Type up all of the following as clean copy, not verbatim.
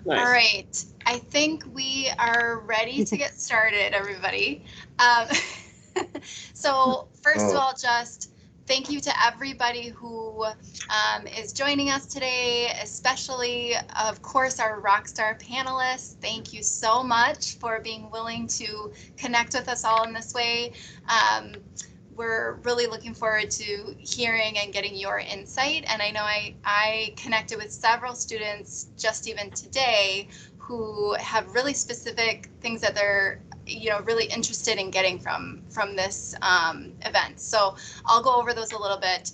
Nice. All right, I think we are ready to get started, everybody. Um, so first of all, just thank you to everybody who is joining us today, especially, of course, our rockstar panelists. Thank you so much for being willing to connect with us all in this way. Um, we're really looking forward to hearing and getting your insight. And I know I connected with several students just even today who have really specific things that they're really interested in getting from this event. So I'll go over those a little bit.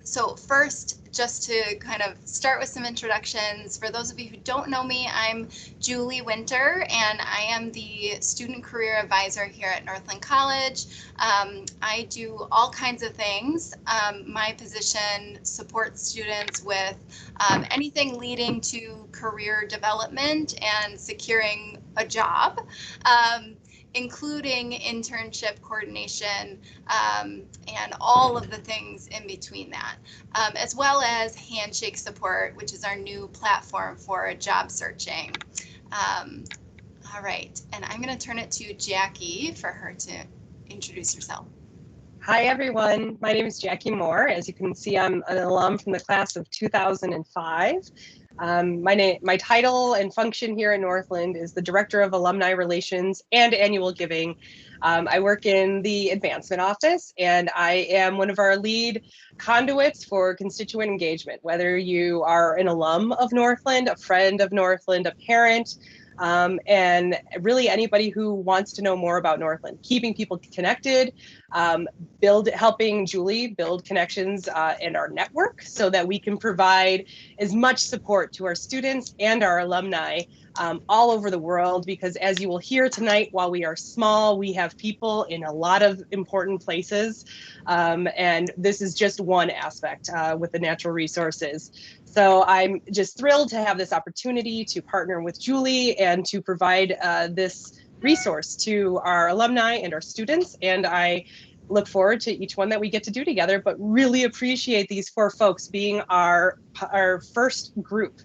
So first, just to kind of start with some introductions, for those of you who don't know me, I'm Julie Winter, and I am the Student Career Advisor here at Northland College. I do all kinds of things. My position supports students with anything leading to career development and securing a job. Including internship coordination and all of the things in between that, as well as Handshake Support, which is our new platform for job searching. All right, and I'm going to turn it to Jackie for her to introduce herself. Hi, everyone. My name is Jackie Moore. As you can see, I'm an alum from the class of 2005. My title and function here at Northland is the Director of Alumni Relations and Annual Giving. I work in the advancement office, and I am one of our lead conduits for constituent engagement, whether you are an alum of Northland, a friend of Northland, a parent, and really anybody who wants to know more about Northland, keeping people connected, helping Julie build connections in our network so that we can provide as much support to our students and our alumni all over the world, because as you will hear tonight, while we are small, we have people in a lot of important places. And this is just one aspect with the natural resources. So I'm just thrilled to have this opportunity to partner with Julie and to provide this resource to our alumni and our students. And I look forward to each one that we get to do together, but really appreciate these 4 folks being our first group.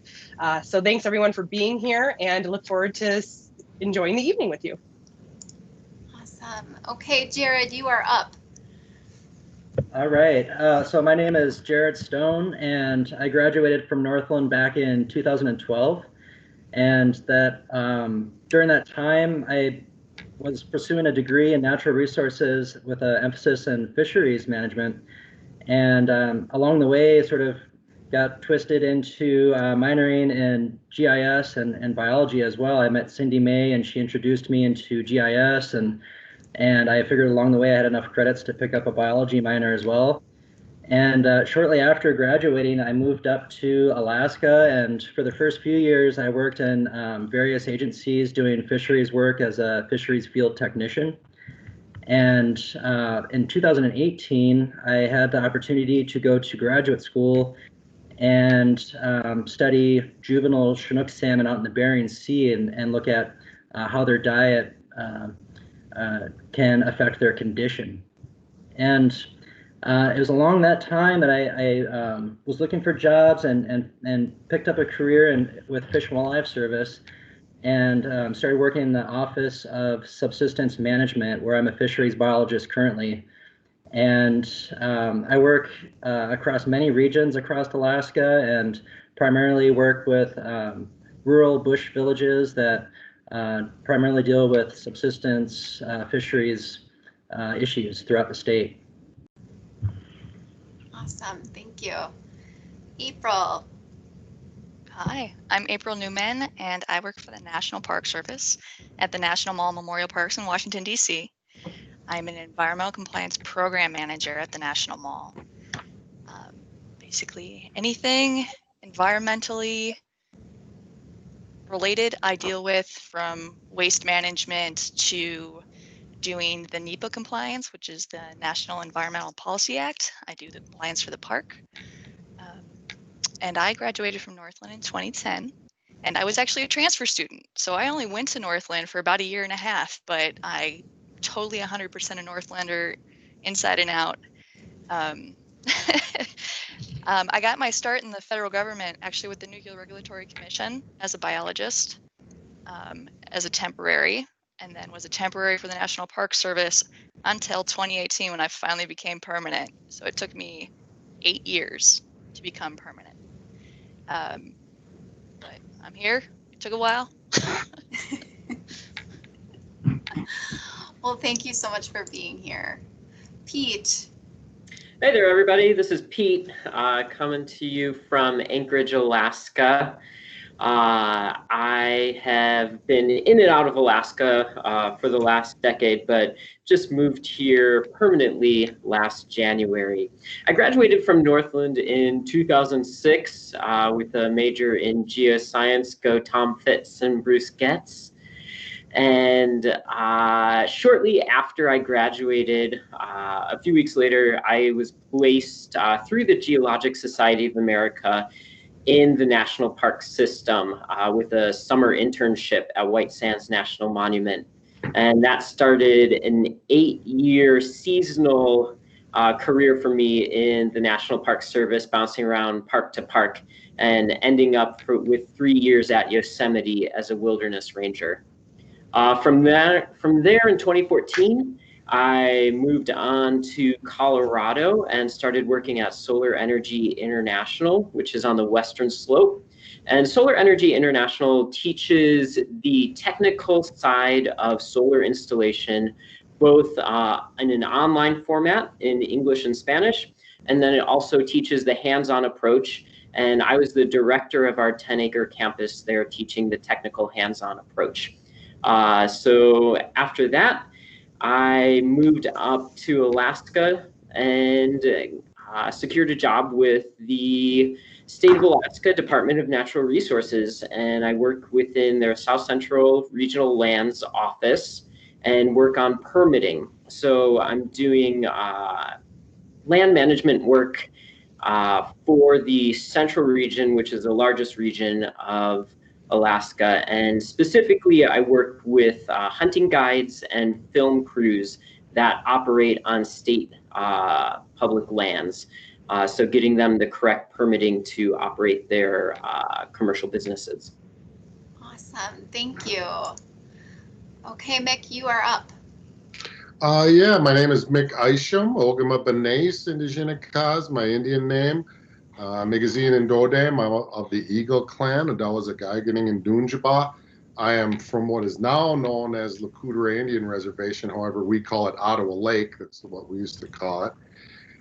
So thanks everyone for being here, and look forward to enjoying the evening with you. Awesome. Okay, Jared, you are up. All right. So my name is Jared Stone, and I graduated from Northland back in 2012. And that during that time, I was pursuing a degree in natural resources with an emphasis in fisheries management. And along the way, sort of got twisted into minoring in GIS and biology as well. I met Cindy May, and she introduced me into GIS, and I figured along the way I had enough credits to pick up a biology minor as well. And shortly after graduating, I moved up to Alaska, and for the first few years, I worked in various agencies doing fisheries work as a fisheries field technician. And in 2018, I had the opportunity to go to graduate school and study juvenile Chinook salmon out in the Bering Sea and look at how their diet can affect their condition. And it was along that time that I was looking for jobs and picked up a career with Fish and Wildlife Service, and started working in the Office of Subsistence Management, where I'm a fisheries biologist currently. And I work across many regions across Alaska, and primarily work with rural bush villages that primarily deal with subsistence fisheries issues throughout the state. Awesome, thank you. April. Hi, I'm April Neuman, and I work for the National Park Service at the National Mall Memorial Parks in Washington, D.C. I'm an environmental compliance program manager at the National Mall. Basically, anything environmentally related I deal with, from waste management to doing the NEPA compliance, which is the National Environmental Policy Act. I do the compliance for the park. And I graduated from Northland in 2010, and I was actually a transfer student. So I only went to Northland for about a year and a half, but I totally 100% a Northlander inside and out. I got my start in the federal government actually with the Nuclear Regulatory Commission as a biologist, as a temporary, and then was a temporary for the National Park Service until 2018 when I finally became permanent. So it took me 8 years to become permanent. But I'm here. It took a while. Well, thank you so much for being here. Pete. Hey there, everybody. This is Pete coming to you from Anchorage, Alaska. I have been in and out of Alaska for the last decade, but just moved here permanently last January. I graduated from Northland in 2006 with a major in geoscience. Go Tom Fitz and Bruce Getz. And shortly after I graduated, a few weeks later, I was placed through the Geologic Society of America in the National Park System with a summer internship at White Sands National Monument. And that started an 8-year seasonal career for me in the National Park Service, bouncing around park to park and ending up with 3 years at Yosemite as a wilderness ranger. From there in 2014, I moved on to Colorado and started working at Solar Energy International, which is on the Western Slope. And Solar Energy International teaches the technical side of solar installation, both in an online format in English and Spanish, and then it also teaches the hands-on approach. And I was the director of our 10-acre campus there, teaching the technical hands-on approach. So after that, I moved up to Alaska and secured a job with the State of Alaska Department of Natural Resources. And I work within their South Central Regional Lands Office and work on permitting. So I'm doing land management work for the central region, which is the largest region of Alaska, and specifically I work with hunting guides and film crews that operate on state public lands. So getting them the correct permitting to operate their commercial businesses. Awesome, thank you. Okay, Mick, you are up. Yeah, my name is Mick Isham, Ogama Benes, Indigenous, my Indian name. Magazine and Dodam, I'm of the Eagle clan, and I was a Geigening in Dunjaba. I am from what is now known as Lakota Indian Reservation. However, we call it Ottawa Lake. That's what we used to call it.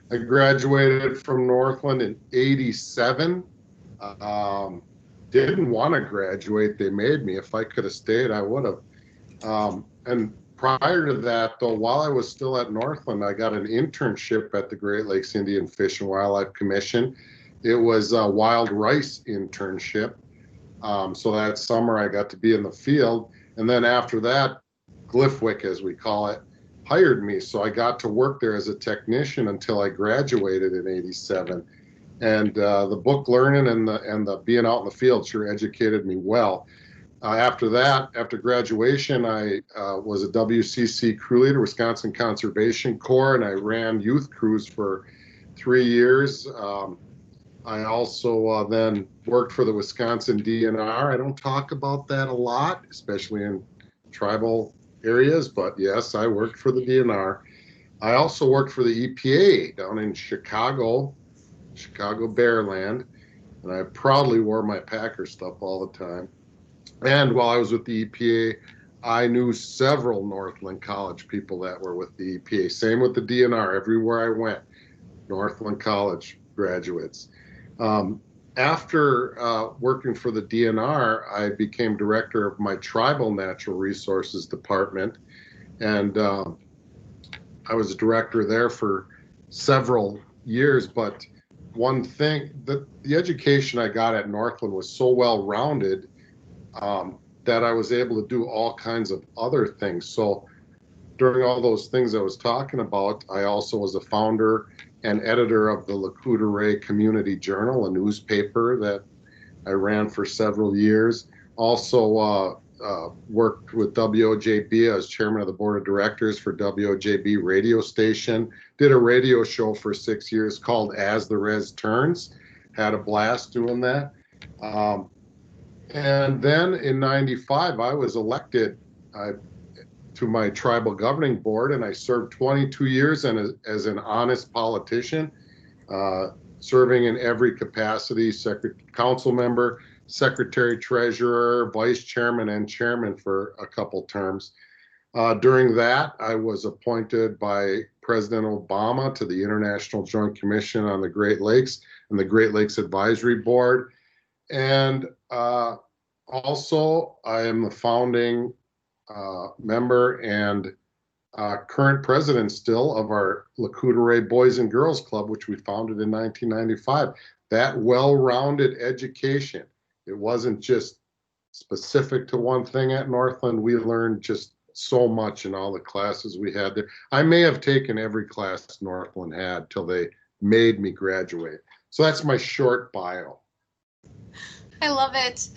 I graduated from Northland in '87. Didn't want to graduate. They made me. If I could have stayed, I would have. And prior to that, though, while I was still at Northland, I got an internship at the Great Lakes Indian Fish and Wildlife Commission. It was a wild rice internship. So that summer I got to be in the field. And then after that, Glyphwick, as we call it, hired me. So I got to work there as a technician until I graduated in '87. And the book learning and the being out in the field sure educated me well. After that, after graduation, I was a WCC crew leader, Wisconsin Conservation Corps, and I ran youth crews for 3 years. I also then worked for the Wisconsin DNR. I don't talk about that a lot, especially in tribal areas, but yes, I worked for the DNR. I also worked for the EPA down in Chicago Bearland, and I proudly wore my Packer stuff all the time. And while I was with the EPA, I knew several Northland College people that were with the EPA. Same with the DNR. Everywhere I went, Northland College graduates. After working for the DNR, I became director of my Tribal Natural Resources Department. And I was a director there for several years. But one thing, the education I got at Northland was so well-rounded that I was able to do all kinds of other things. So during all those things I was talking about, I also was a founder and editor of the Lakota Ray Community Journal, a newspaper that I ran for several years. Also worked with WOJB. I was chairman of the board of directors for WOJB radio station. Did a radio show for 6 years called As the Res Turns. Had a blast doing that. And then in '95, I was elected to my tribal governing board, and I served 22 years as an honest politician, serving in every capacity, council member, secretary treasurer, vice chairman, and chairman for a couple terms. During that, I was appointed by President Obama to the International Joint Commission on the Great Lakes and the Great Lakes Advisory Board. And also, I am the founding member and current president still of our Lakota Boys and Girls Club, which we founded in 1995. That well-rounded education, it wasn't just specific to one thing at Northland. We learned just so much in all the classes we had there. I may have taken every class Northland had till they made me graduate. So that's my short bio. I love it.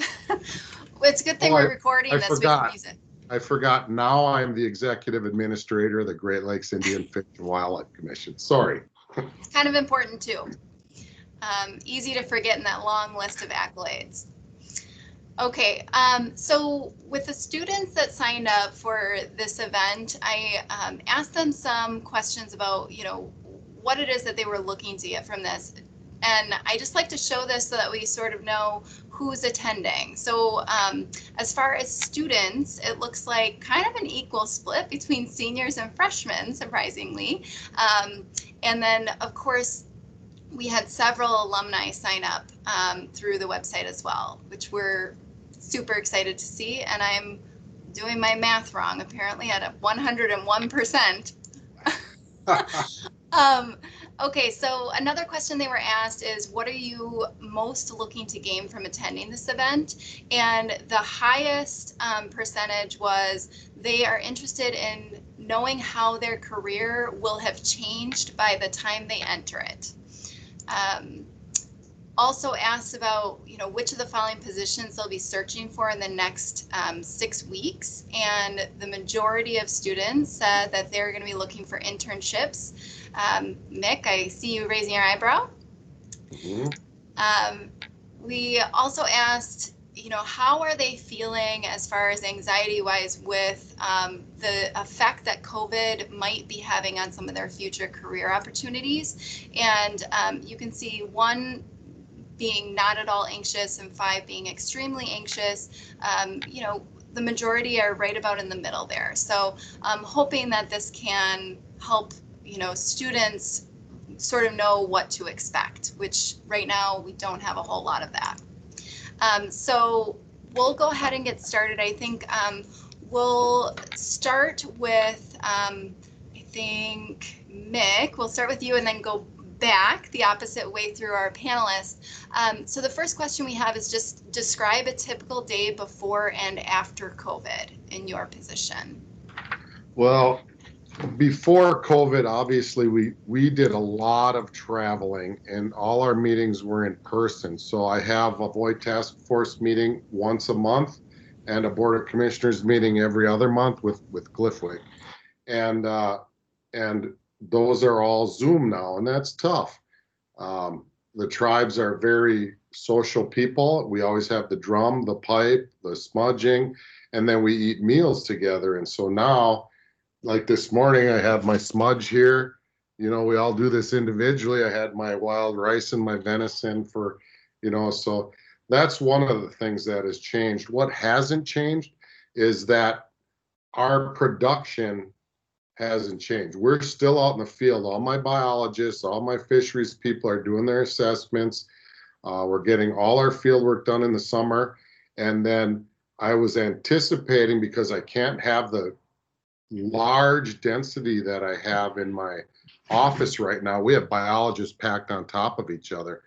It's a good thing we're recording this with music. I forgot. Now I'm the executive administrator of the Great Lakes Indian Fish and Wildlife Commission. Sorry. It's kind of important too. Easy to forget in that long list of accolades. Okay, so with the students that signed up for this event, I asked them some questions about, what it is that they were looking to get from this. And I just like to show this so that we sort of know who's attending. So as far as students, it looks like kind of an equal split between seniors and freshmen, surprisingly. And then, of course, we had several alumni sign up through the website as well, which we're super excited to see. And I'm doing my math wrong, apparently at 101%. Okay, so another question they were asked is, what are you most looking to gain from attending this event? And the highest percentage was they are interested in knowing how their career will have changed by the time they enter it. Also asked about, which of the following positions they'll be searching for in the next 6 weeks. And the majority of students said that they're going to be looking for internships. Mick, I see you raising your eyebrow. Mm-hmm. We also asked, how are they feeling as far as anxiety-wise with the effect that COVID might be having on some of their future career opportunities. And you can see 1 being not at all anxious and 5 being extremely anxious. The majority are right about in the middle there. So I'm hoping that this can help students sort of know what to expect, which right now we don't have a whole lot of that. So we'll go ahead and get started. I think we'll start with, I think, Mick, we'll start with you and then go back the opposite way through our panelists. So the first question we have is just describe a typical day before and after COVID in your position. Well, before COVID, obviously, we did a lot of traveling and all our meetings were in person. So I have a Void Task Force meeting once a month and a Board of Commissioners meeting every other month with Glyphwig. And those are all Zoom now, and that's tough. The tribes are very social people. We always have the drum, the pipe, the smudging, and then we eat meals together. And so now, like this morning, I have my smudge here. We all do this individually. I had my wild rice and my venison for, so that's one of the things that has changed. What hasn't changed is that our production hasn't changed. We're still out in the field. All my biologists, all my fisheries people are doing their assessments. We're getting all our field work done in the summer. And then I was anticipating, because I can't have the large density that I have in my office right now. We have biologists packed on top of each other.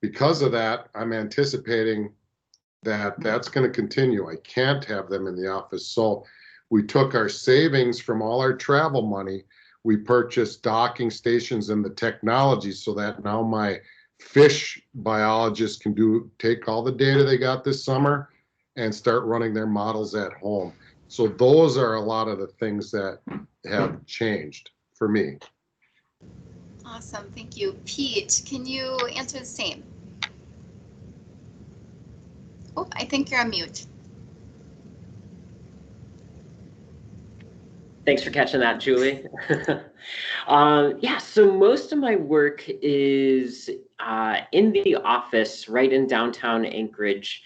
Because of that, I'm anticipating that that's going to continue. I can't have them in the office. So we took our savings from all our travel money. We purchased docking stations and the technology so that now my fish biologists can take all the data they got this summer and start running their models at home. So those are a lot of the things that have changed for me. Awesome, thank you. Pete, can you answer the same? Oh, I think you're on mute. Thanks for catching that, Julie. Yeah, so most of my work is in the office right in downtown Anchorage.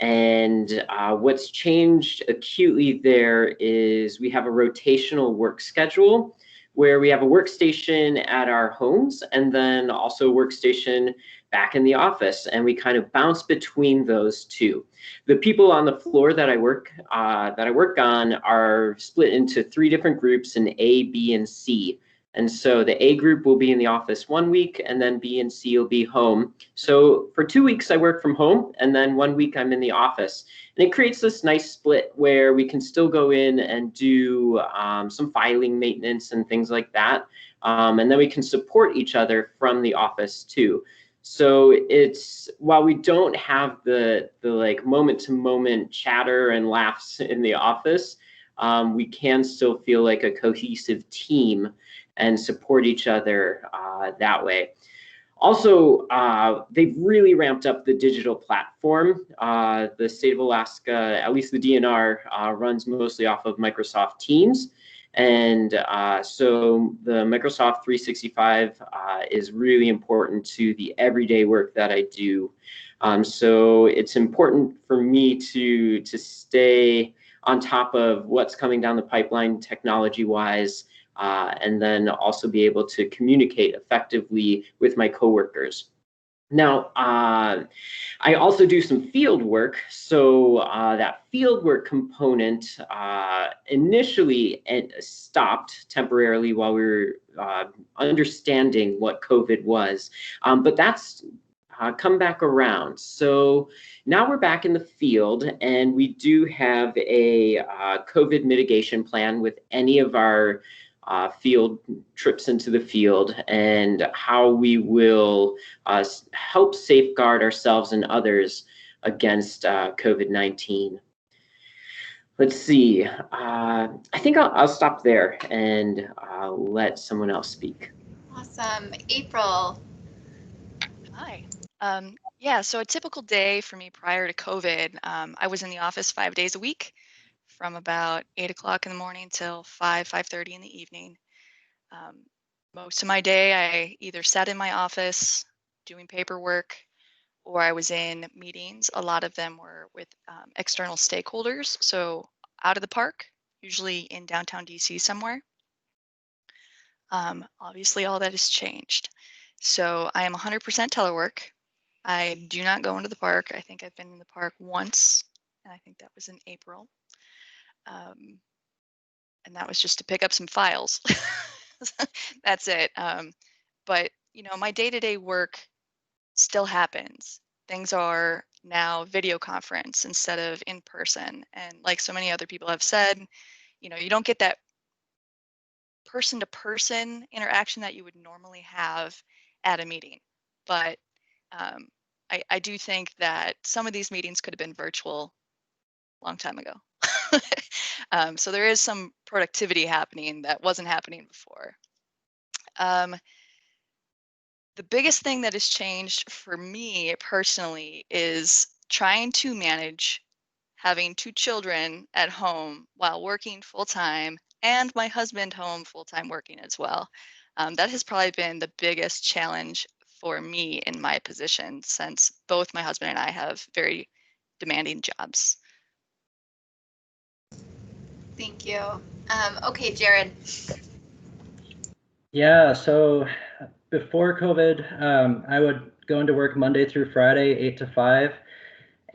And what's changed acutely there is we have a rotational work schedule where we have a workstation at our homes and then also a workstation back in the office, and we kind of bounce between those two. The people on the floor that I work on are split into 3 different groups in A, B, and C. And so the A group will be in the office 1 week, and then B and C will be home. So for 2 weeks I work from home, and then 1 week I'm in the office. And it creates this nice split where we can still go in and do some filing maintenance and things like that. And then we can support each other from the office too. So it's, while we don't have the like moment to moment chatter and laughs in the office, we can still feel like a cohesive team and support each other that way. Also, they've really ramped up the digital platform. The state of Alaska, at least the DNR, runs mostly off of Microsoft Teams. And so the Microsoft 365 is really important to the everyday work that I do. So it's important for me to stay on top of what's coming down the pipeline technology-wise, and then also be able to communicate effectively with my coworkers. Now, I also do some field work. So that field work component initially stopped temporarily while we were understanding what COVID was, but that's come back around. So now we're back in the field, and we do have a COVID mitigation plan with any of our field trips into the field, and how we will help safeguard ourselves and others against COVID-19. Let's see. I think I'll stop there and let someone else speak. Awesome. April. Hi. Yeah, so a typical day for me prior to COVID, I was in the office 5 days a week from about 8 o'clock in the morning till 5:30 in the evening. Most of my day, I either sat in my office doing paperwork, or I was in meetings. A lot of them were with external stakeholders, so out of the park, usually in downtown DC somewhere. Obviously, all that has changed. So I am 100% telework. I do not go into the park. I think I've been in the park once, and I think that was in April. And that was just to pick up some files. That's it. But you know, my day-to-day work still happens. Things are now video conference instead of in person. And like so many other people have said, you know, you don't get that person-to-person interaction that you would normally have at a meeting. But I do think that some of these meetings could have been virtual a long time ago. So there is some productivity happening that wasn't happening before. The biggest thing that has changed for me personally is trying to manage having 2 children at home while working full-time, and my husband home full-time working as well. That has probably been the biggest challenge for me in my position, since both my husband and I have very demanding jobs. Thank you. Okay, Jared. Yeah, so before COVID, I would go into work Monday through Friday, 8 to 5.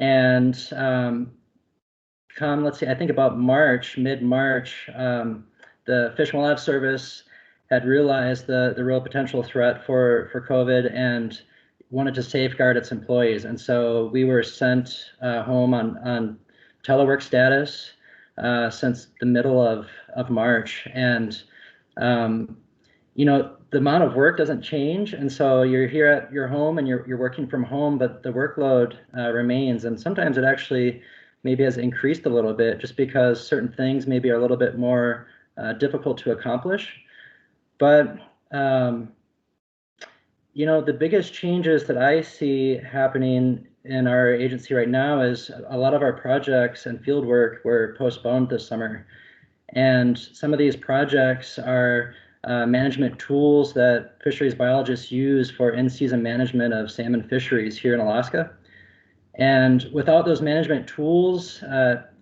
And let's see, I think about mid-March, the Fish and Wildlife Service had realized the real potential threat for COVID and wanted to safeguard its employees. And so we were sent home on telework status since the middle of March. And you know, the amount of work doesn't change, and so you're here at your home and you're working from home, but the workload remains, and sometimes it actually maybe has increased a little bit just because certain things maybe are a little bit more difficult to accomplish. But you know, the biggest changes that I see happening in our agency right now is a lot of our projects and field work were postponed this summer. And some of these projects are management tools that fisheries biologists use for in-season management of salmon fisheries here in Alaska. And without those management tools,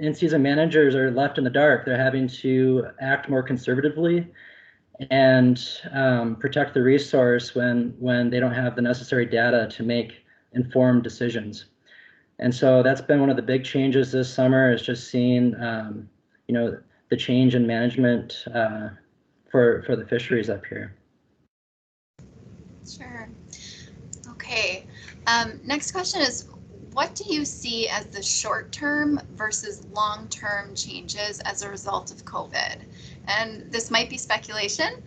in-season managers are left in the dark. They're having to act more conservatively and protect the resource when they don't have the necessary data to make informed decisions. And so that's been one of the big changes this summer, is just seeing you know, the change in management for the fisheries up here. Sure. Okay. Next question is, what do you see as the short-term versus long-term changes as a result of COVID? And this might be speculation,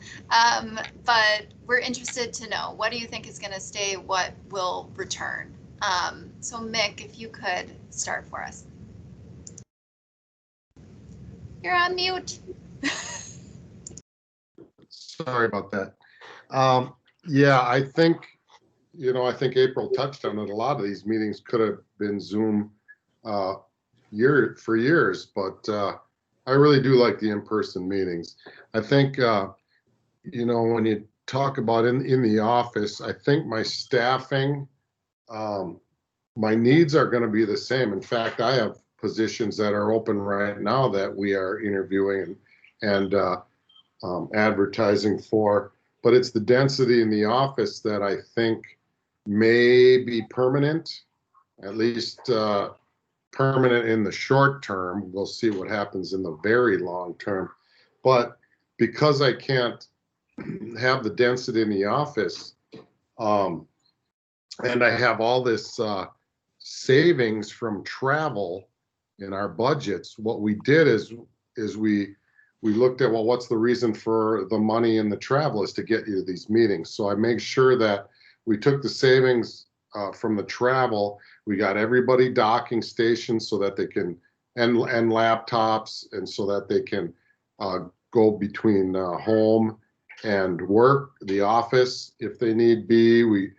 but we're interested to know, what do you think is going to stay? What will return? So Mick, if you could start for us. You're on mute. Sorry about that. Yeah, I think, you know, I think April touched on it. A lot of these meetings could have been Zoom for years, but I really do like the in-person meetings. I think, you know, when you talk about in the office, I think my staffing, my needs are going to be the same. In fact, I have positions that are open right now that we are interviewing and advertising for, but it's the density in the office that I think may be permanent, at least permanent in the short term. We'll see what happens in the very long term. But because I can't have the density in the office, and I have all this savings from travel in our budgets, what we did is we looked at, well, what's the reason for the money in the travel is to get you to these meetings. So I make sure that we took the savings from the travel. We got everybody docking stations so that they can, and laptops, and so that they can go between home and work, the office, if they need be. We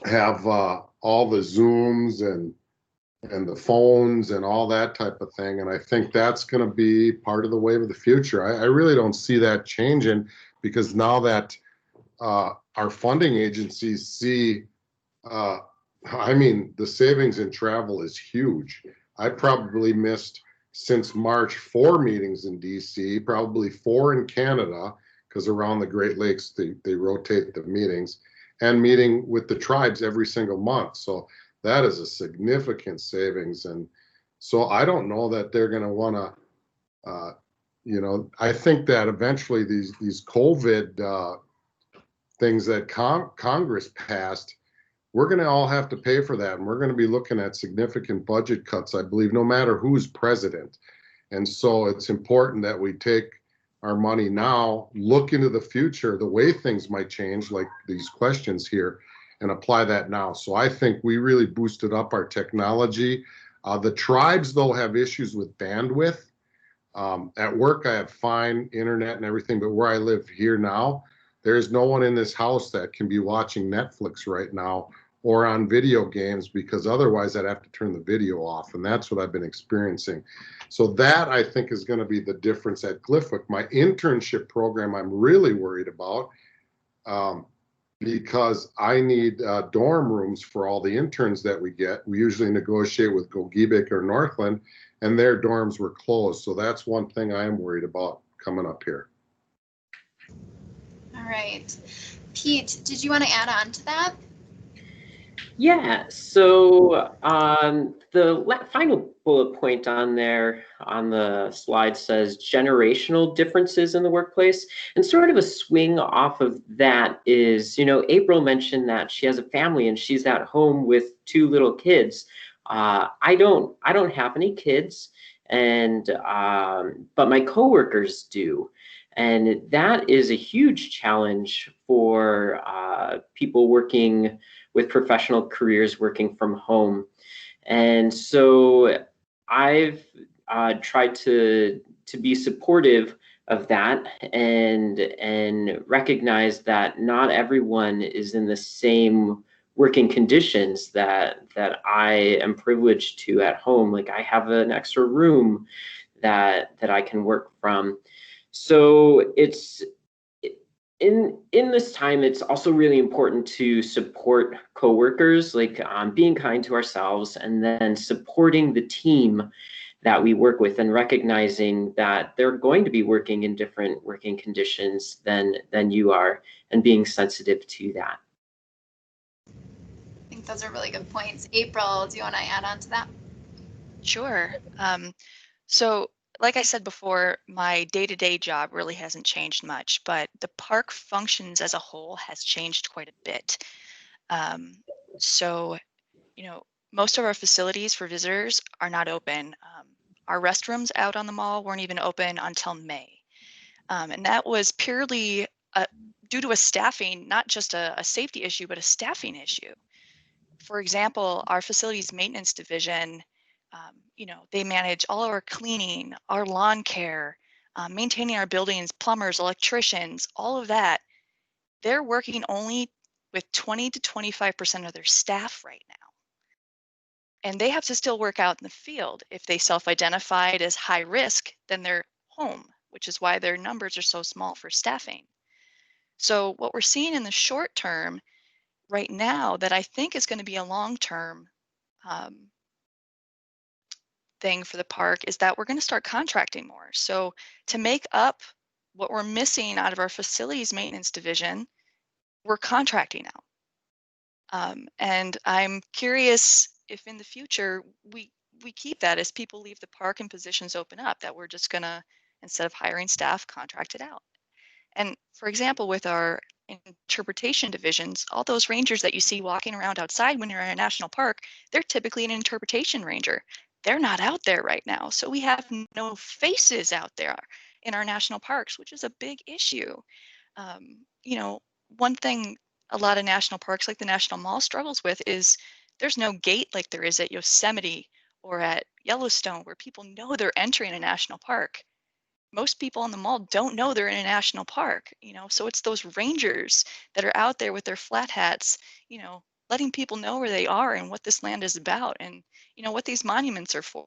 have all the Zooms and the phones and all that type of thing. And I think that's going to be part of the wave of the future. I really don't see that changing, because now that our funding agencies see, I mean, the savings in travel is huge. I probably missed, since March, 4 meetings in DC, probably 4 in Canada, because around the Great Lakes, they rotate the meetings, and meeting with the tribes every single month. So that is a significant savings. And so I don't know that they're going to want to, you know, I think that eventually these COVID things that Congress passed, we're going to all have to pay for that. And we're going to be looking at significant budget cuts, I believe, no matter who's president. And so it's important that we take our money now, look into the future, the way things might change, like these questions here, and apply that now. So I think we really boosted up our technology. The tribes, though, have issues with bandwidth. At work, I have fine internet and everything, but where I live here now, there's no one in this house that can be watching Netflix right now or on video games, because otherwise I'd have to turn the video off. And that's what I've been experiencing. So that, I think, is going to be the difference at Glifook. My internship program, I'm really worried about, because I need dorm rooms for all the interns that we get. We usually negotiate with Gogebic or Northland, and their dorms were closed. So that's one thing I am worried about coming up here. All right. Pete, did you want to add on to that? Yeah, so the final bullet point on there on the slide says generational differences in the workplace. And sort of a swing off of that is, you know, April mentioned that she has a family and she's at home with 2 little kids. I don't have any kids, and but my coworkers do. And that is a huge challenge for people working with professional careers, working from home. And so I've tried to be supportive of that and recognize that not everyone is in the same working conditions that I am privileged to at home. Like I have an extra room that I can work from. So it's in this time, it's also really important to support coworkers, like being kind to ourselves, and then supporting the team that we work with, and recognizing that they're going to be working in different working conditions than you are, and being sensitive to that. I think those are really good points. April, do you want to add on to that? Sure. So like I said before, my day-to-day job really hasn't changed much, but the park functions as a whole has changed quite a bit. So, most of our facilities for visitors are not open. Our restrooms out on the mall weren't even open until May. And that was purely due to a staffing, not just a safety issue, but a staffing issue. For example, our facilities maintenance division, they manage all of our cleaning, our lawn care, maintaining our buildings, plumbers, electricians, all of that. They're working only with 20 to 25% of their staff right now. And they have to still work out in the field. If they self-identified as high risk, then they're home, which is why their numbers are so small for staffing. So what we're seeing in the short term right now that I think is going to be a long-term thing for the park is that we're going to start contracting more. So to make up what we're missing out of our facilities maintenance division, we're contracting out. And I'm curious if in the future we keep that as people leave the park and positions open up, that we're just going to, instead of hiring staff, contract it out. And for example, with our interpretation divisions, all those rangers that you see walking around outside when you're in a national park, they're typically an interpretation ranger. They're not out there right now. So we have no faces out there in our national parks, which is a big issue. One thing a lot of national parks like the National Mall struggles with is there's no gate like there is at Yosemite or at Yellowstone where people know they're entering a national park. Most people in the mall don't know they're in a national park, so it's those rangers that are out there with their flat hats, letting people know where they are and what this land is about and, what these monuments are for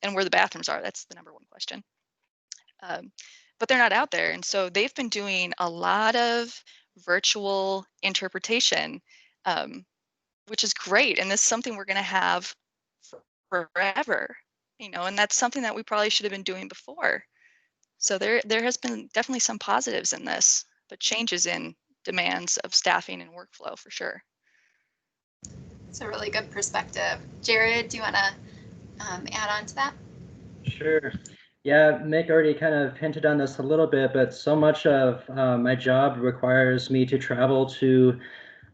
and where the bathrooms are. That's the number one question. But they're not out there. And so they've been doing a lot of virtual interpretation, which is great. And this is something we're going to have forever, and that's something that we probably should have been doing before. So there has been definitely some positives in this, but changes in demands of staffing and workflow for sure. It's a really good perspective. Jared, do you want to add on to that? Sure. Yeah, Mick already kind of hinted on this a little bit, but so much of my job requires me to travel to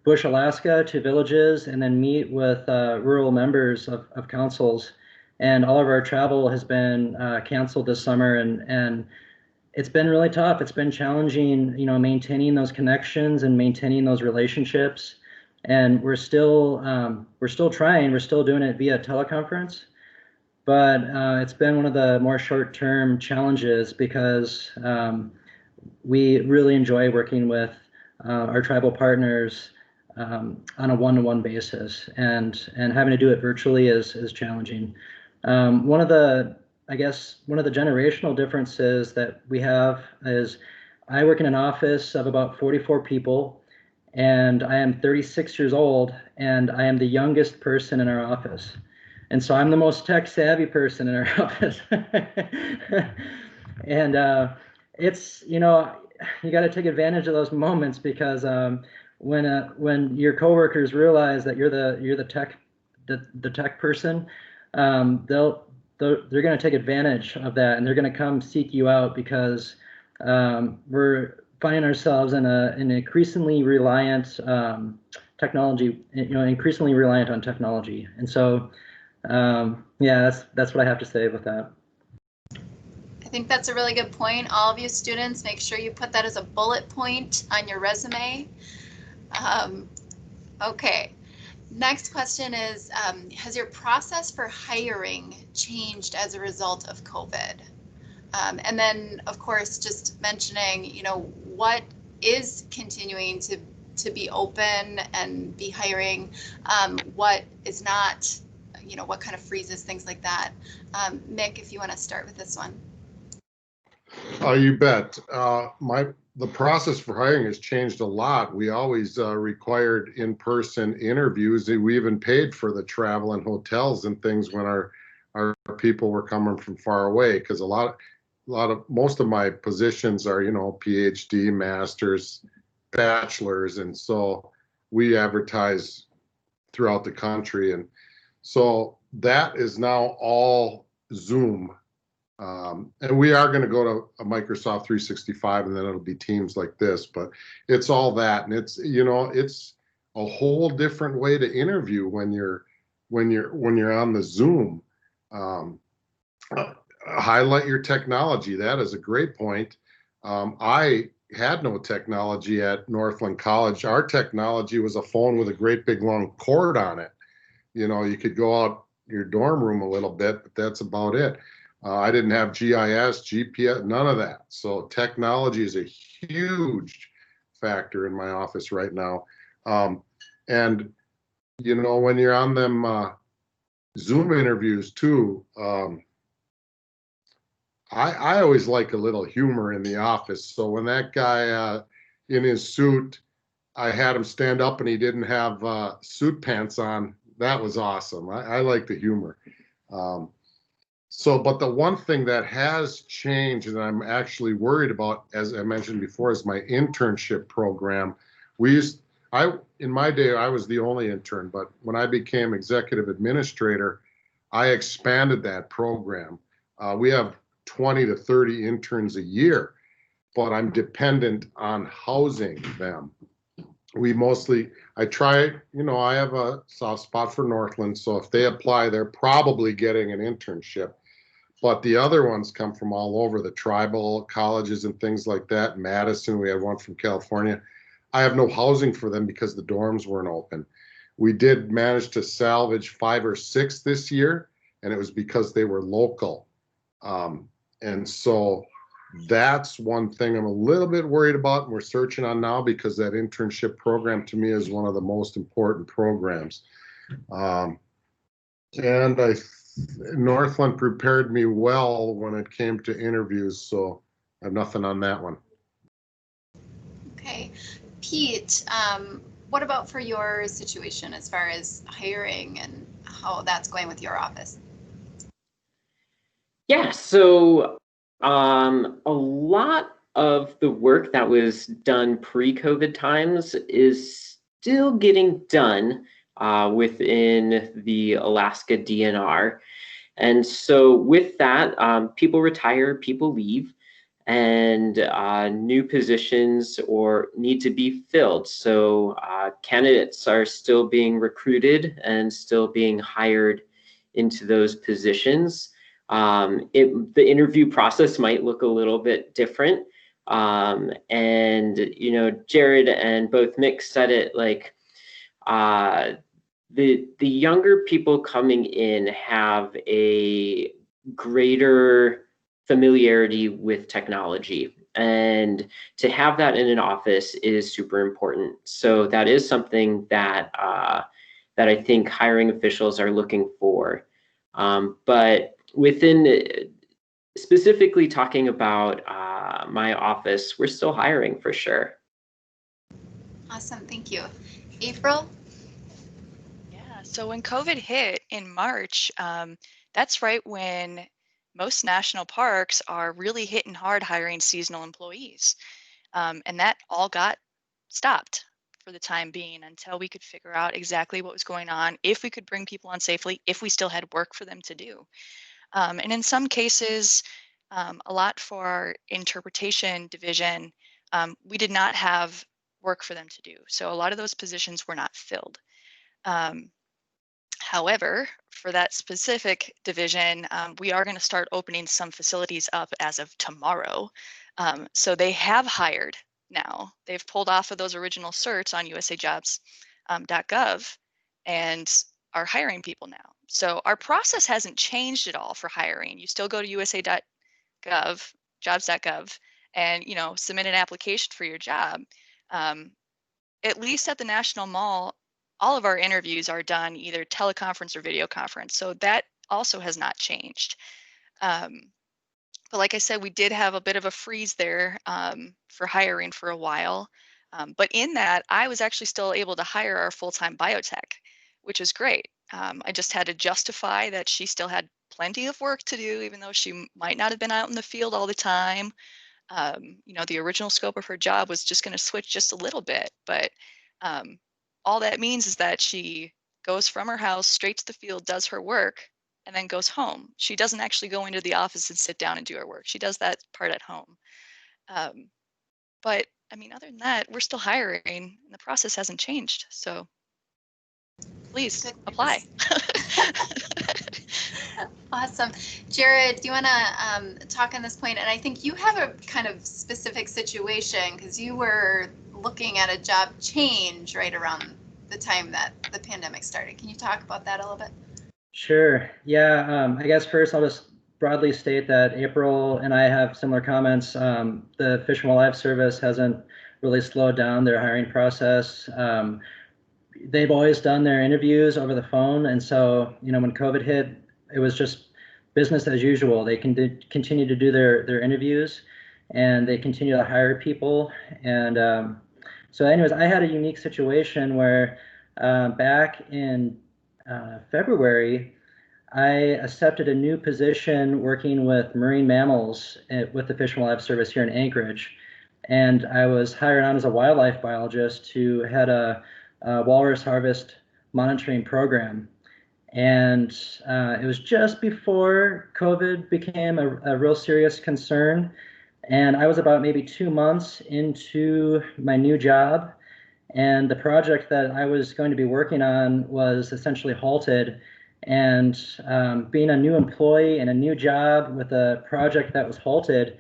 Bush, Alaska, to villages, and then meet with rural members of councils. And all of our travel has been canceled this summer, and it's been really tough. It's been challenging, maintaining those connections and maintaining those relationships. And we're still trying. We're still doing it via teleconference. But it's been one of the more short-term challenges because we really enjoy working with our tribal partners on a one-to-one basis, and having to do it virtually is challenging. One of the generational differences that we have is I work in an office of about 44 people, and I am 36 years old, and I am the youngest person in our office. And so I'm the most tech savvy person in our office. And it's, you got to take advantage of those moments because when your coworkers realize that you're the tech person, they're going to take advantage of that, and they're going to come seek you out because we're finding ourselves in an increasingly reliant technology, increasingly reliant on technology. And so yeah, that's what I have to say about that. I think that's a really good point. All of you students, make sure you put that as a bullet point on your resume. Okay, Next question is, has your process for hiring changed as a result of COVID? And then, of course, just mentioning, what is continuing to be open and be hiring, what is not, what kind of freezes, things like that. Mick, if you want to start with this one. You bet. The process for hiring has changed a lot. We always required in-person interviews. We even paid for the travel and hotels and things when our people were coming from far away, because most of my positions are, PhD, masters, bachelors, and so we advertise throughout the country, and so that is now all Zoom. And we are going to go to a Microsoft 365, and then it'll be Teams like this, but it's all that. And it's, it's a whole different way to interview when you're on the Zoom. Highlight your technology. That is a great point. I had no technology at Northland College. Our technology was a phone with a great big long cord on it. You could go out your dorm room a little bit, but that's about it. I didn't have GIS, GPS, none of that. So technology is a huge factor in my office right now. And, when you're on them Zoom interviews too, I always like a little humor in the office. So when that guy in his suit, I had him stand up and he didn't have suit pants on, that was awesome. I like the humor. But the one thing that has changed, and I'm actually worried about, as I mentioned before, is my internship program. In my day, I was the only intern, but when I became executive administrator, I expanded that program. We have 20 to 30 interns a year, but I'm dependent on housing them. I have a soft spot for Northland, so if they apply, they're probably getting an internship. But the other ones come from all over, the tribal colleges and things like that. Madison, we had one from California. I have no housing for them because the dorms weren't open. We did manage to salvage 5 or 6 this year, and it was because they were local. And so that's one thing I'm a little bit worried about, and we're searching on now, because that internship program to me is one of the most important programs. And Northland prepared me well when it came to interviews, so I have nothing on that one. Okay. Pete, what about for your situation as far as hiring and how that's going with your office? Yeah, so a lot of the work that was done pre-COVID times is still getting done within the Alaska DNR. And so with that, people retire, people leave, and new positions or need to be filled. So candidates are still being recruited and still being hired into those positions. The interview process might look a little bit different. And, Jared and both Mick said it, like, the younger people coming in have a greater familiarity with technology, and to have that in an office is super important. So that is something that that I think hiring officials are looking for. But within specifically talking about my office, we're still hiring for sure. Awesome, thank you. April? Yeah, so when COVID hit in March, that's right when most national parks are really hitting hard hiring seasonal employees. And that all got stopped for the time being until we could figure out exactly what was going on, if we could bring people on safely, if we still had work for them to do. And in some cases, a lot for our interpretation division, we did not have work for them to do. So a lot of those positions were not filled. However, for that specific division, we are going to start opening some facilities up as of tomorrow. So they have hired now. They've pulled off of those original certs on usajobs.gov, and are hiring people now. So our process hasn't changed at all for hiring. You still go to usa.gov, jobs.gov, and submit an application for your job. At least at the National Mall, all of our interviews are done either teleconference or video conference. So that also has not changed. But like I said, we did have a bit of a freeze there for hiring for a while. But in that, I was actually still able to hire our full-time biotech, which is great. I just had to justify that she still had plenty of work to do, even though she might not have been out in the field all the time. The original scope of her job was just going to switch just a little bit, but all that means is that she goes from her house straight to the field, does her work, and then goes home. She doesn't actually go into the office and sit down and do her work. She does that part at home. But I mean, other than that, we're still hiring and the process hasn't changed. So please apply. Awesome. Jared, do you want to talk on this point? And I think you have a kind of specific situation because you were looking at a job change right around the time that the pandemic started. Can you talk about that a little bit? Sure. Yeah. I guess first I'll just broadly state that April and I have similar comments. The Fish and Wildlife Service hasn't really slowed down their hiring process. They've always done their interviews over the phone. And so, when COVID hit, it was just business as usual. They can continue to do their interviews and they continue to hire people. And so anyways, I had a unique situation where back in February, I accepted a new position working with marine mammals with the Fish and Wildlife Service here in Anchorage. And I was hired on as a wildlife biologist to head a walrus harvest monitoring program. And it was just before COVID became a real serious concern. And I was about maybe 2 months into my new job. And the project that I was going to be working on was essentially halted. And being a new employee in a new job with a project that was halted,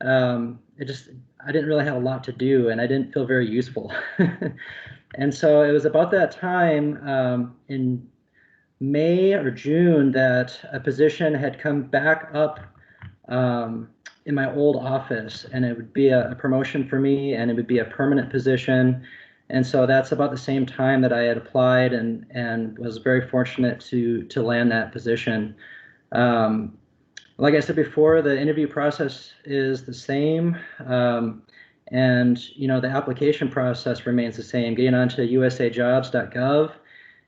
I didn't really have a lot to do and I didn't feel very useful. And so it was about that time in May or June that a position had come back up in my old office, and it would be a promotion for me and it would be a permanent position. And so that's about the same time that I had applied and was very fortunate to land that position. Like I said before, the interview process is the same. And the application process remains the same, getting onto usajobs.gov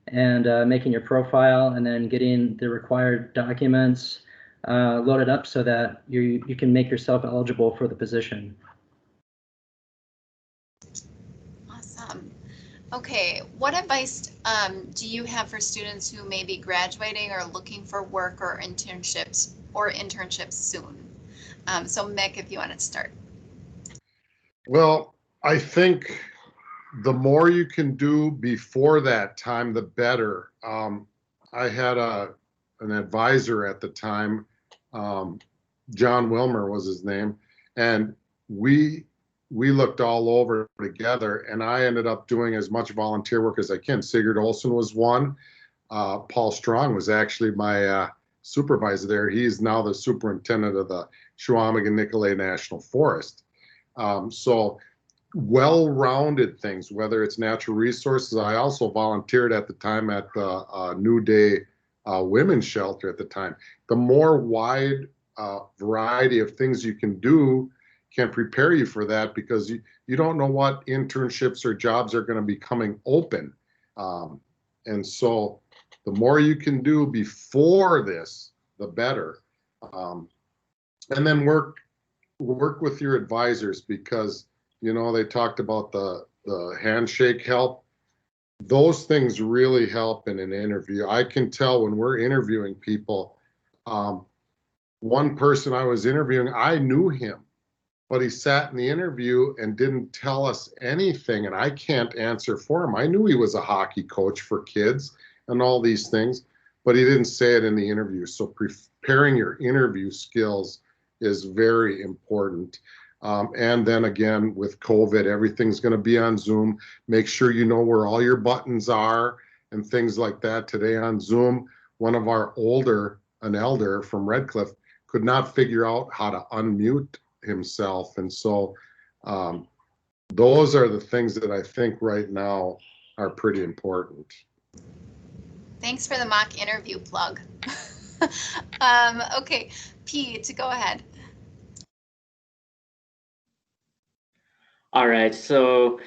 and making your profile and then getting the required documents loaded up so that you can make yourself eligible for the position. Awesome. Okay, what advice do you have for students who may be graduating or looking for work or internships soon? So Mick, if you want to start. Well, I think the more you can do before that time, the better. I had an advisor at the time, John Wilmer was his name, and we looked all over together, and I ended up doing as much volunteer work as I can. Sigurd Olsen was one. Paul Strong was actually my supervisor there. He's now the superintendent of the Chequamegon-Nicolet National Forest. So well-rounded things, whether it's natural resources. I also volunteered at the time at the New Day Women's Shelter at the time. The more wide variety of things you can do can prepare you for that, because you don't know what internships or jobs are going to be coming open. And so the more you can do before this, the better. And then work with your advisors, because they talked about the handshake help. Those things really help in an interview. I can tell when we're interviewing people. One person I was interviewing, I knew him, but he sat in the interview and didn't tell us anything, and I can't answer for him. I knew he was a hockey coach for kids and all these things, but he didn't say it in the interview. So preparing your interview skills is very important. And then again, with COVID, everything's going to be on Zoom. Make sure you know where all your buttons are and things like that. Today on Zoom, one of our an elder from Red Cliff, could not figure out how to unmute himself. And so those are the things that I think right now are pretty important. Thanks for the mock interview plug. Okay, Pete, go ahead. All right, so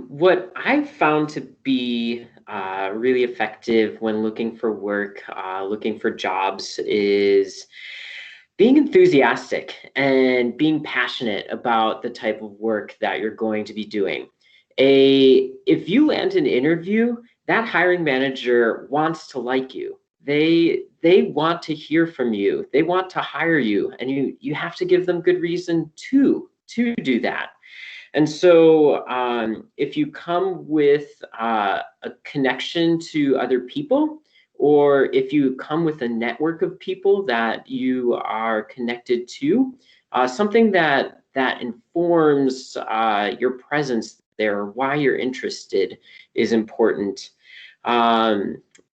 what I've found to be really effective when looking for work, looking for jobs, is being enthusiastic and being passionate about the type of work that you're going to be doing. If you land an interview, that hiring manager wants to like you. They want to hear from you. They want to hire you, and you have to give them good reason to do that. And so if you come with a connection to other people, or if you come with a network of people that you are connected to, something that informs your presence there, why you're interested, is important.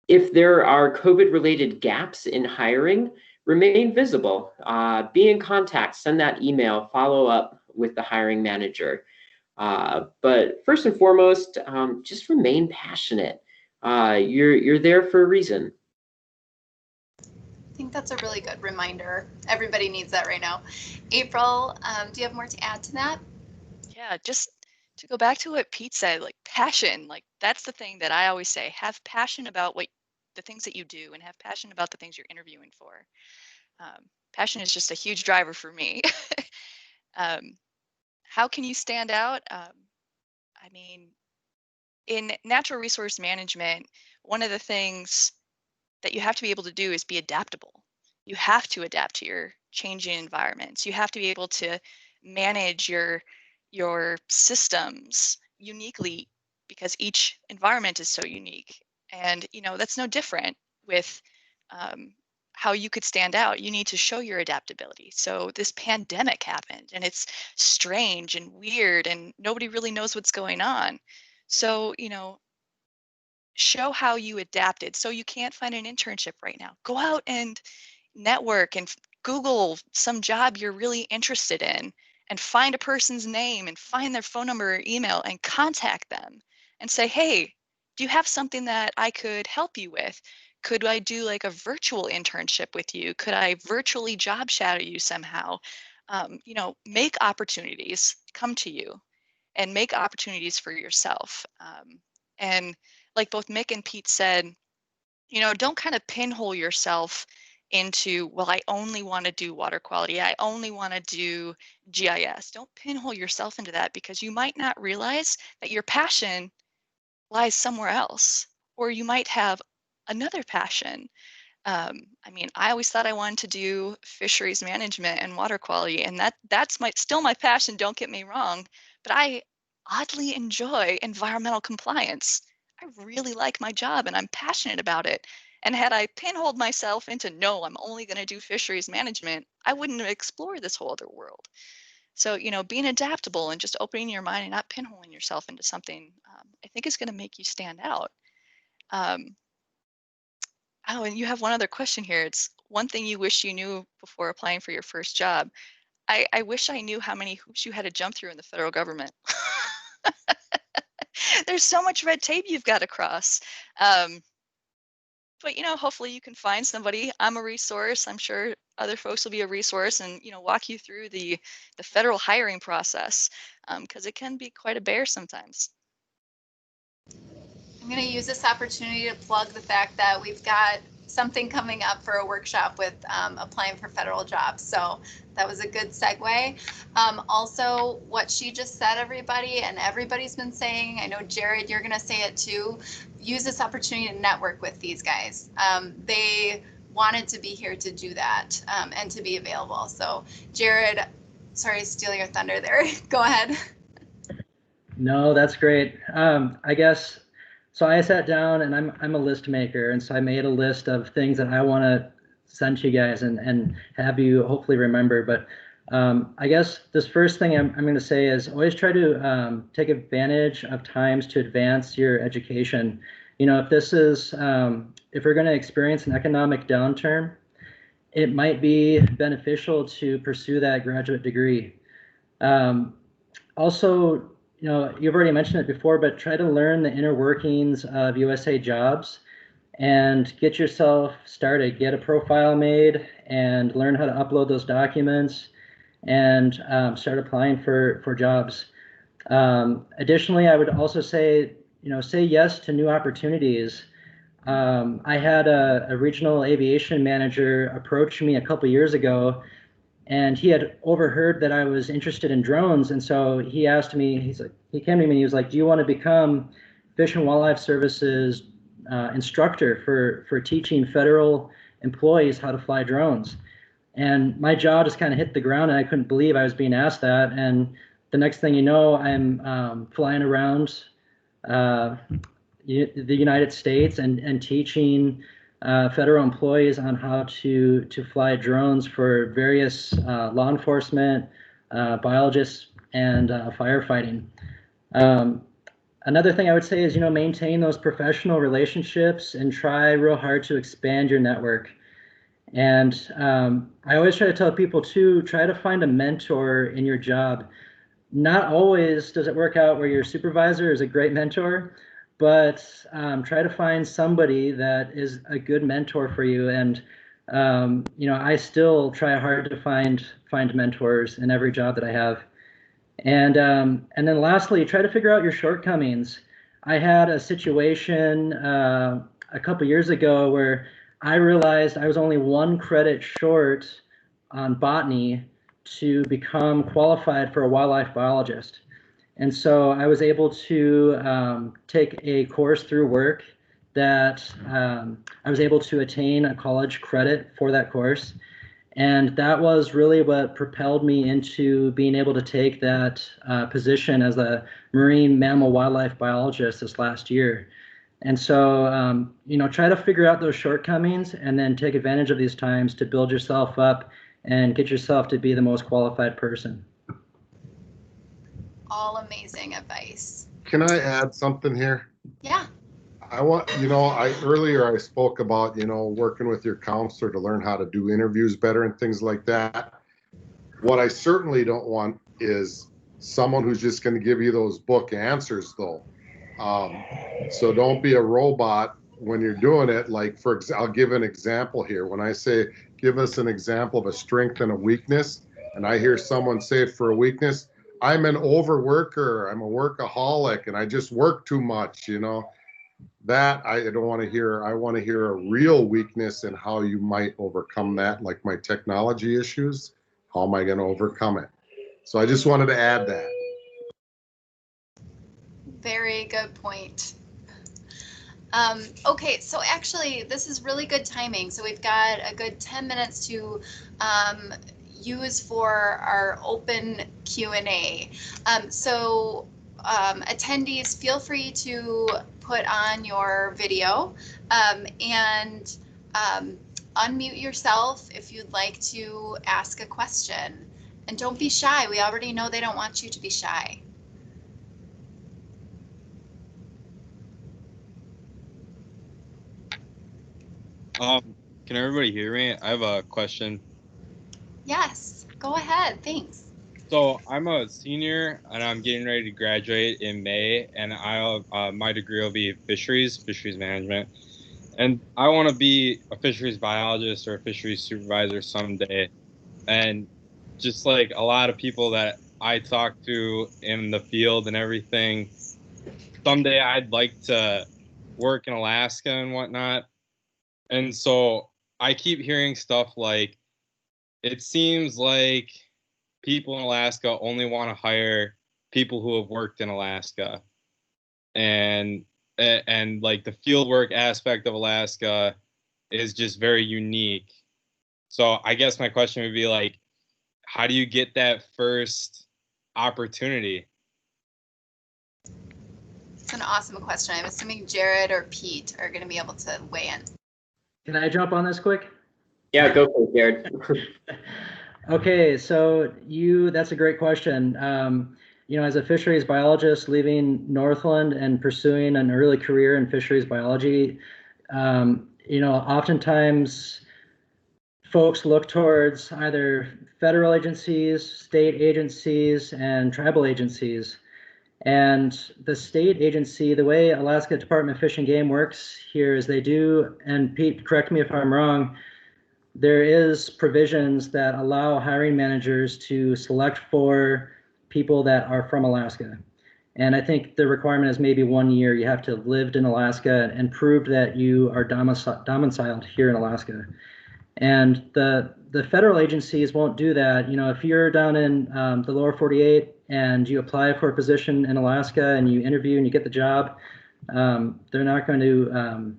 If there are COVID-related gaps in hiring, remain visible, be in contact, send that email, follow up with the hiring manager. But first and foremost, just remain passionate. You're there for a reason. I think that's a really good reminder. Everybody needs that right now. April, do you have more to add to that? Yeah, just to go back to what Pete said, like passion, like that's the thing that I always say, have passion about the things that you do, and have passion about the things you're interviewing for. Passion is just a huge driver for me. How can you stand out? I mean, in natural resource management, one of the things that you have to be able to do is be adaptable. You have to adapt to your changing environments. You have to be able to manage your systems uniquely, because each environment is so unique. And that's no different with how you could stand out. You need to show your adaptability. So this pandemic happened, and it's strange and weird, and nobody really knows what's going on. So show how you adapted. So you can't find an internship right now, go out and network and Google some job you're really interested in, and find a person's name and find their phone number or email and contact them and say, hey, do you have something that I could help you with? Could I do like a virtual internship with you? Could I virtually job shadow you somehow? Make opportunities come to you, and make opportunities for yourself. And like both Mick and Pete said, don't kind of pinhole yourself into, well, I only want to do water quality, I only want to do GIS. Don't pinhole yourself into that, because you might not realize that your passion lies somewhere else, or you might have another passion. I always thought I wanted to do fisheries management and water quality, and that's still my passion, don't get me wrong, but I oddly enjoy environmental compliance. I really like my job and I'm passionate about it. And had I pinholed myself into, no, I'm only going to do fisheries management, I wouldn't have explored this whole other world. So, being adaptable and just opening your mind and not pinholing yourself into something, I think is going to make you stand out. Oh, and you have one other question here. It's one thing you wish you knew before applying for your first job. I wish I knew how many hoops you had to jump through in the federal government. There's so much red tape you've got to cross. But hopefully you can find somebody. I'm a resource. I'm sure other folks will be a resource, and walk you through the federal hiring process, because it can be quite a bear sometimes. I'm going to use this opportunity to plug the fact that we've got something coming up for a workshop with applying for federal jobs. So that was a good segue. Also, what she just said, everybody, and everybody's been saying, I know Jared, you're going to say it too, use this opportunity to network with these guys. They wanted to be here to do that and to be available. So Jared, sorry to steal your thunder there. Go ahead. No, that's great. I guess, so I sat down and I'm a list maker. And so I made a list of things that I want to send to you guys and have you hopefully remember. But I guess this first thing I'm going to say is always try to take advantage of times to advance your education. you know, if this is, if we're going to experience an economic downturn, it might be beneficial to pursue that graduate degree. Also, you know, you've already mentioned it before, but try to learn the inner workings of USA Jobs and get yourself started. Get a profile made and learn how to upload those documents and start applying for jobs. Additionally, I would also say, you know, say yes to new opportunities. I had a regional aviation manager approach me a couple years ago, and he had overheard that I was interested in drones, and so he asked me. He came to me and he was like, "Do you want to become Fish and Wildlife Services instructor for teaching federal employees how to fly drones?" And my jaw just kind of hit the ground, and I couldn't believe I was being asked that. And the next thing you know, I'm flying around the United States and teaching federal employees on how to fly drones for various law enforcement, biologists, and firefighting. Another thing I would say is, you know, maintain those professional relationships and try real hard to expand your network. And I always try to tell people too, try to find a mentor in your job. Not always does it work out where your supervisor is a great mentor, but try to find somebody that is a good mentor for you. And you know, I still try hard to find mentors in every job that I have. And then lastly, try to figure out your shortcomings. I had a situation a couple years ago where I realized I was only 1 credit short on botany to become qualified for a wildlife biologist. And so I was able to take a course through work that I was able to attain a college credit for that course. And that was really what propelled me into being able to take that position as a marine mammal wildlife biologist this last year. And so, you know, try to figure out those shortcomings and then take advantage of these times to build yourself up and get yourself to be the most qualified person. All amazing advice. Can I add something here? Yeah. I want, you know, earlier I spoke about, you know, working with your counselor to learn how to do interviews better and things like that. What I certainly don't want is someone who's just going to give you those book answers, though. So don't be a robot when you're doing it. Like, I'll give an example here. When I say, give us an example of a strength and a weakness, and I hear someone say for a weakness, I'm an overworker, I'm a workaholic, and I just work too much, you know. That I don't want to hear. I want to hear a real weakness and how you might overcome that, like my technology issues. How am I going to overcome it? So I just wanted to add that. Very good point. Okay, so actually this is really good timing. So we've got a good 10 minutes to use for our open Q&A. Attendees, feel free to put on your video and unmute yourself if you'd like to ask a question. And don't be shy. We already know they don't want you to be shy. Can everybody hear me? I have a question. Yes, go ahead. Thanks. So I'm a senior and I'm getting ready to graduate in May, and my degree will be fisheries management. And I want to be a fisheries biologist or a fisheries supervisor someday. And just like a lot of people that I talk to in the field and everything, someday I'd like to work in Alaska and whatnot. And so I keep hearing stuff like, it seems like people in Alaska only want to hire people who have worked in Alaska, and like the field work aspect of Alaska is just very unique. So I guess my question would be like, how do you get that first opportunity? It's an awesome question. I'm assuming Jared or Pete are going to be able to weigh in. Can I jump on this quick? Yeah, go for it, Jared. Okay, so that's a great question. you know, as a fisheries biologist leaving Northland and pursuing an early career in fisheries biology, you know, oftentimes folks look towards either federal agencies, state agencies, and tribal agencies. And the state agency, the way Alaska Department of Fish and Game works here is they do, and Pete, correct me if I'm wrong, there is provisions that allow hiring managers to select for people that are from Alaska. And I think the requirement is maybe 1 year. You have to have lived in Alaska and proved that you are domiciled here in Alaska. And the federal agencies won't do that. You know, if you're down in the lower 48 and you apply for a position in Alaska and you interview and you get the job, they're not going to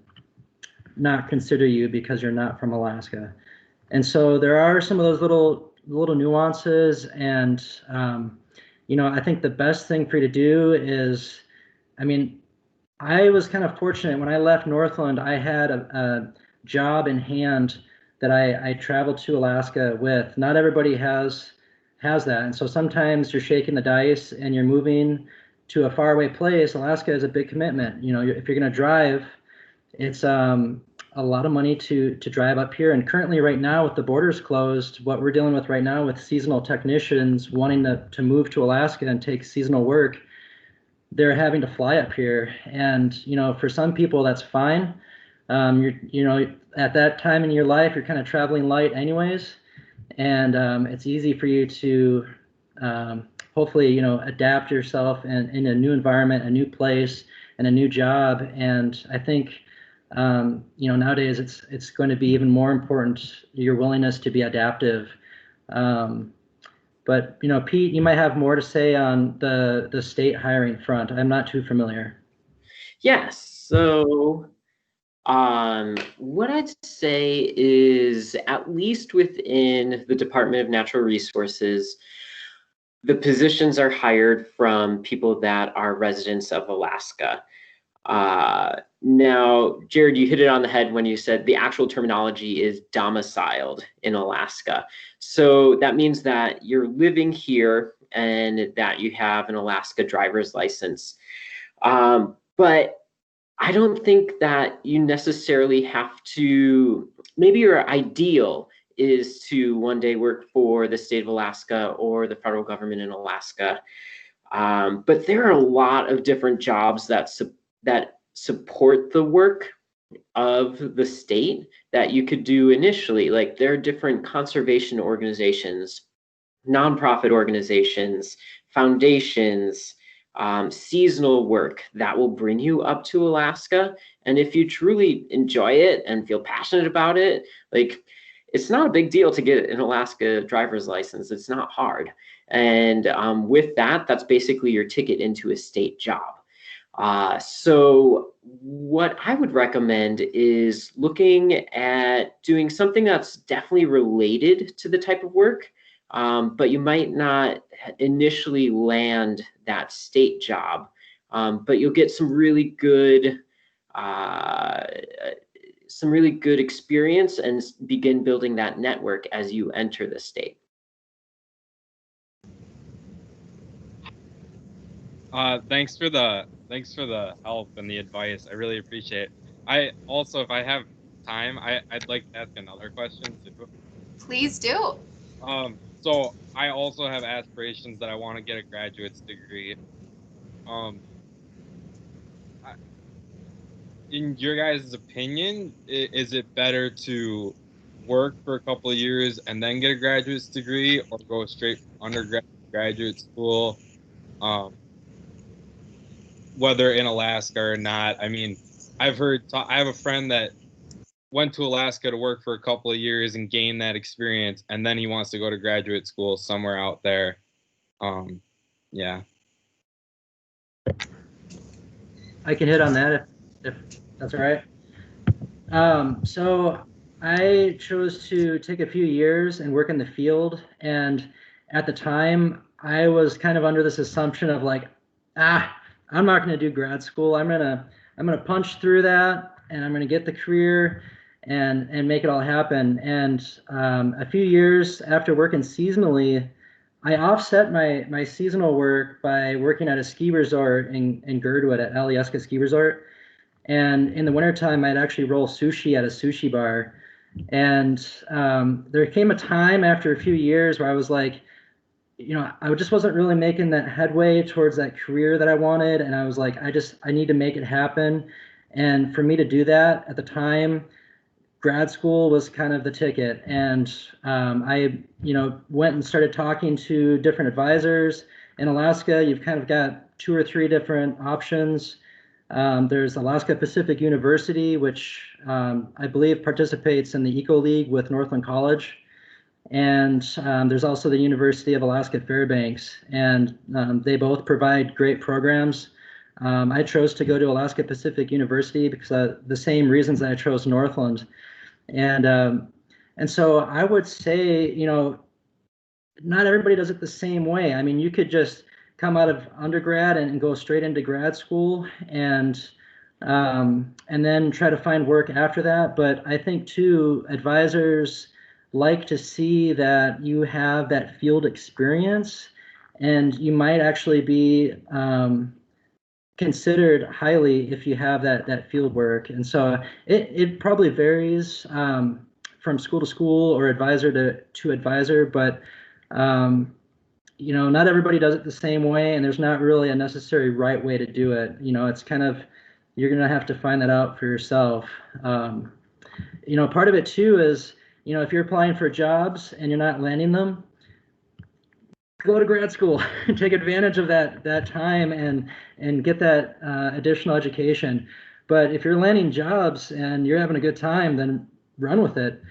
not consider you because you're not from Alaska. And so there are some of those little nuances. And, you know, I think the best thing for you to do is, I mean, I was kind of fortunate when I left Northland, I had a job in hand that I traveled to Alaska with. Not everybody has that. And so sometimes you're shaking the dice and you're moving to a faraway place. Alaska is a big commitment. You know, if you're going to drive, it's a lot of money to drive up here. And currently right now with the borders closed, what we're dealing with right now with seasonal technicians wanting to move to Alaska and take seasonal work, they're having to fly up here. And, you know, for some people that's fine. You know, at that time in your life, you're kind of traveling light anyways. And it's easy for you to hopefully, you know, adapt yourself in a new environment, a new place, and a new job. And I think, you know, nowadays it's going to be even more important, your willingness to be adaptive. But, you know, Pete, you might have more to say on the state hiring front. I'm not too familiar. Yes. So what I'd say is, at least within the Department of Natural Resources, the positions are hired from people that are residents of Alaska. Now, Jared, you hit it on the head when you said the actual terminology is domiciled in Alaska. So that means that you're living here and that you have an Alaska driver's license. But I don't think that you necessarily have to, maybe your ideal is to one day work for the state of Alaska or the federal government in Alaska. But there are a lot of different jobs that support the work of the state that you could do initially. Like, there are different conservation organizations, nonprofit organizations, foundations, seasonal work that will bring you up to Alaska. And if you truly enjoy it and feel passionate about it, like, it's not a big deal to get an Alaska driver's license. It's not hard. And with that, that's basically your ticket into a state job. So what I would recommend is looking at doing something that's definitely related to the type of work, but you might not initially land that state job, but you'll get some really good experience and begin building that network as you enter the state. Thanks for the help and the advice. I really appreciate it. I also, if I have time, I'd like to ask another question too. Please do. So I also have aspirations that I want to get a graduate's degree. In your guys' opinion, is it better to work for a couple of years and then get a graduate's degree, or go straight from undergrad to graduate school? Whether in Alaska or not. I mean, I have a friend that went to Alaska to work for a couple of years and gained that experience, and then he wants to go to graduate school somewhere out there. Yeah. I can hit on that if that's all right. So I chose to take a few years and work in the field, and at the time I was kind of under this assumption of like, I'm not going to do grad school. I'm gonna punch through that, and I'm gonna get the career and make it all happen. And a few years after working seasonally, I offset my seasonal work by working at a ski resort in Girdwood at Alyeska Ski Resort. And in the wintertime, I'd actually roll sushi at a sushi bar. And there came a time after a few years where I was like, I just wasn't really making that headway towards that career that I wanted. And I was like, I need to make it happen. And for me to do that at the time, grad school was kind of the ticket. And I, went and started talking to different advisors. In Alaska, you've kind of got 2 or 3 different options. There's Alaska Pacific University, which I believe participates in the Eco League with Northland College. And there's also the University of Alaska Fairbanks, and they both provide great programs. I chose to go to Alaska Pacific University because the same reasons that I chose Northland. And so I would say, not everybody does it the same way. I mean, you could just come out of undergrad and go straight into grad school and then try to find work after that. But I think too, advisors like to see that you have that field experience, and you might actually be considered highly if you have that field work. And so it probably varies from school to school or advisor to advisor, but not everybody does it the same way, and there's not really a necessary right way to do it. It's kind of, you're going to have to find that out for yourself. Part of it too is, if you're applying for jobs and you're not landing them, go to grad school, take advantage of that time and get that additional education. But if you're landing jobs and you're having a good time, then run with it.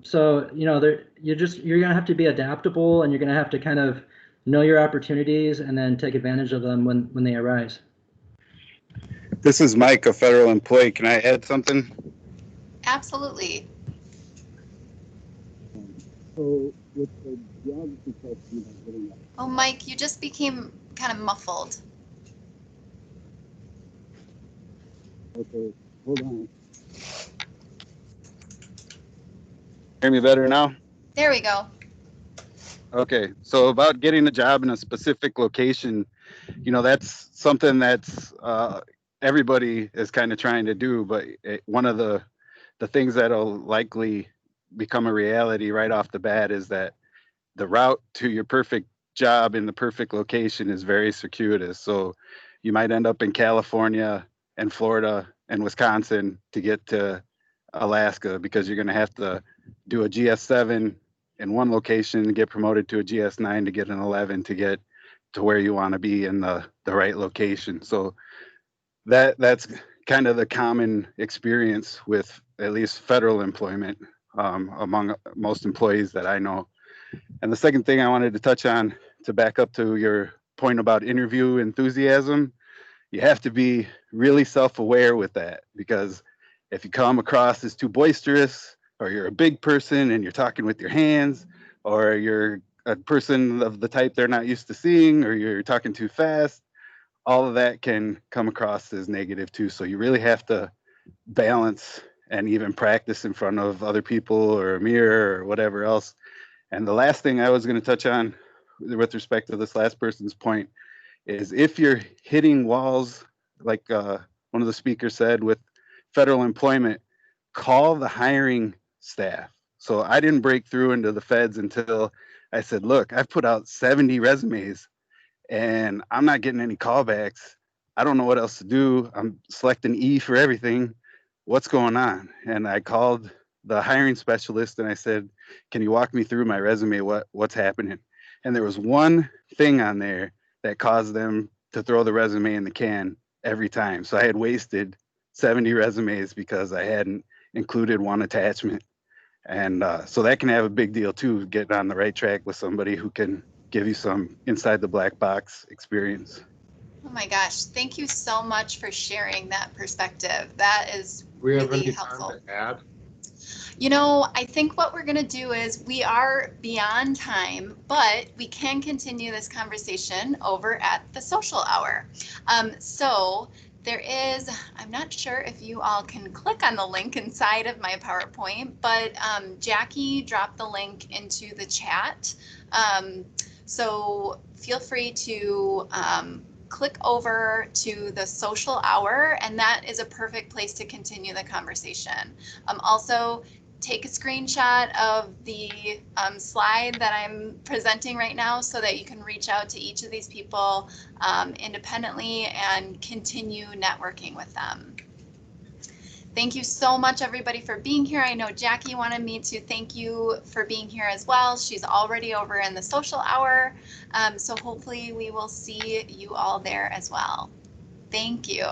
So you're gonna have to be adaptable, and you're gonna have to kind of know your opportunities and then take advantage of them when they arise. This is Mike, a federal employee. Can I add something? Absolutely. So with the geography question, getting that. Oh, Mike, you just became kind of muffled. Okay, hold on. Hear me better now? There we go. Okay, so about getting a job in a specific location, that's something that's everybody is kind of trying to do, but one of the things that'll likely become a reality right off the bat is that the route to your perfect job in the perfect location is very circuitous. So you might end up in California and Florida and Wisconsin to get to Alaska, because you're going to have to do a GS7 in one location, get promoted to a GS9 to get an 11 to get to where you want to be in the right location. So that's kind of the common experience with at least federal employment among most employees that I know. And the second thing I wanted to touch on, to back up to your point about interview enthusiasm, you have to be really self-aware with that, because if you come across as too boisterous, or you're a big person and you're talking with your hands, or you're a person of the type they're not used to seeing, or you're talking too fast, all of that can come across as negative too. So you really have to balance and even practice in front of other people or a mirror or whatever else. And the last thing I was going to touch on with respect to this last person's point is, if you're hitting walls, like one of the speakers said, with federal employment, call the hiring staff. So I didn't break through into the feds until I said, look, I've put out 70 resumes and I'm not getting any callbacks. I don't know what else to do. I'm selecting E for everything. What's going on? And I called the hiring specialist and I said, can you walk me through my resume? What's happening? And there was one thing on there that caused them to throw the resume in the can every time. So I had wasted 70 resumes because I hadn't included one attachment. And so that can have a big deal too, getting on the right track with somebody who can give you some inside the black box experience. Oh my gosh, thank you so much for sharing that perspective. That is We have really any helpful. time to add? I think what we're going to do is, we are beyond time, but we can continue this conversation over at the social hour. So there is, I'm not sure if you all can click on the link inside of my PowerPoint, but Jackie dropped the link into the chat So feel free to click over to the social hour, and that is a perfect place to continue the conversation. Also, take a screenshot of the slide that I'm presenting right now so that you can reach out to each of these people independently and continue networking with them. Thank you so much, everybody, for being here. I know Jackie wanted me to thank you for being here as well. She's already over in the social hour. So hopefully we will see you all there as well. Thank you.